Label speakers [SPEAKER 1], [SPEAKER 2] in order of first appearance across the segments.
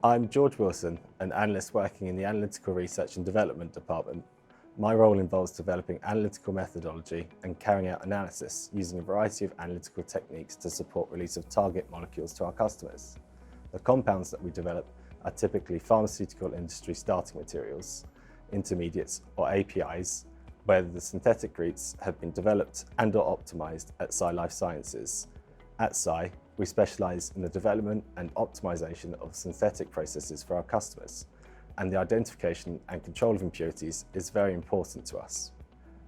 [SPEAKER 1] I'm George Wilson, an analyst working in the Analytical Research and Development Department. My role involves developing analytical methodology and carrying out analysis using a variety of analytical techniques to support release of target molecules to our customers. The compounds that we develop are typically pharmaceutical industry starting materials, intermediates or APIs, where the synthetic routes have been developed and/or optimized at Sci Life Sciences. At Sci, we specialize in the development and optimization of synthetic processes for our customers, and the identification and control of impurities is very important to us.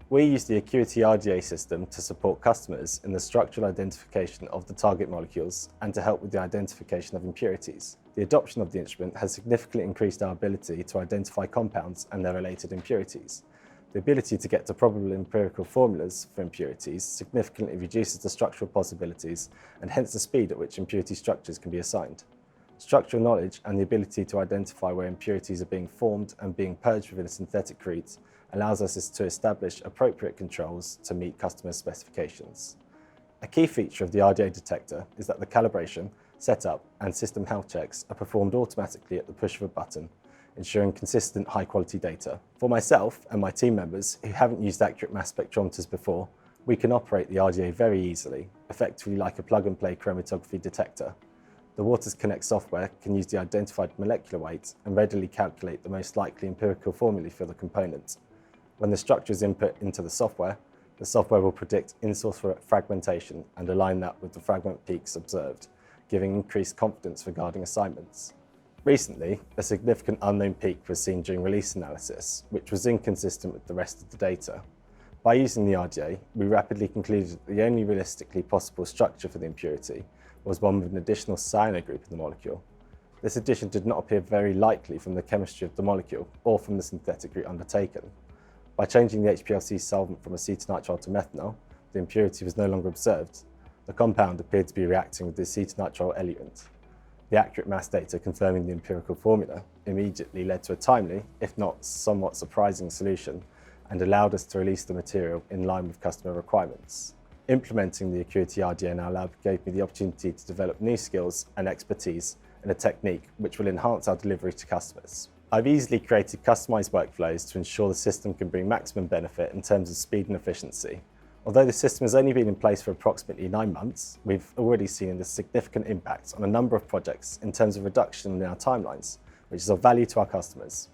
[SPEAKER 1] We use the Acuity RDA system to support customers in the structural identification of the target molecules and to help with the identification of impurities. The adoption of the instrument has significantly increased our ability to identify compounds and their related impurities. The ability to get to probable empirical formulas for impurities significantly reduces the structural possibilities and hence the speed at which impurity structures can be assigned. Structural knowledge and the ability to identify where impurities are being formed and being purged within a synthetic route allows us to establish appropriate controls to meet customer specifications. A key feature of the RDA detector is that the calibration, setup and system health checks are performed automatically at the push of a button, ensuring consistent high-quality data. For myself and my team members who haven't used accurate mass spectrometers before, we can operate the RDA very easily, effectively like a plug-and-play chromatography detector. The Waters Connect software can use the identified molecular weight and readily calculate the most likely empirical formulae for the component. When the structure is input into the software will predict in-source fragmentation and align that with the fragment peaks observed, giving increased confidence regarding assignments. Recently, a significant unknown peak was seen during release analysis, which was inconsistent with the rest of the data. By using the RDA, we rapidly concluded that the only realistically possible structure for the impurity was one with an additional cyano group in the molecule. This addition did not appear very likely from the chemistry of the molecule or from the synthetic route undertaken. By changing the HPLC solvent from acetonitrile to methanol, the impurity was no longer observed. The compound appeared to be reacting with the acetonitrile eluent. The accurate mass data confirming the empirical formula immediately led to a timely, if not somewhat surprising solution, and allowed us to release the material in line with customer requirements. Implementing the Acuity RDA in our lab gave me the opportunity to develop new skills and expertise in a technique which will enhance our delivery to customers. I've easily created customized workflows to ensure the system can bring maximum benefit in terms of speed and efficiency. Although the system has only been in place for approximately 9 months, we've already seen a significant impact on a number of projects in terms of reduction in our timelines, which is of value to our customers.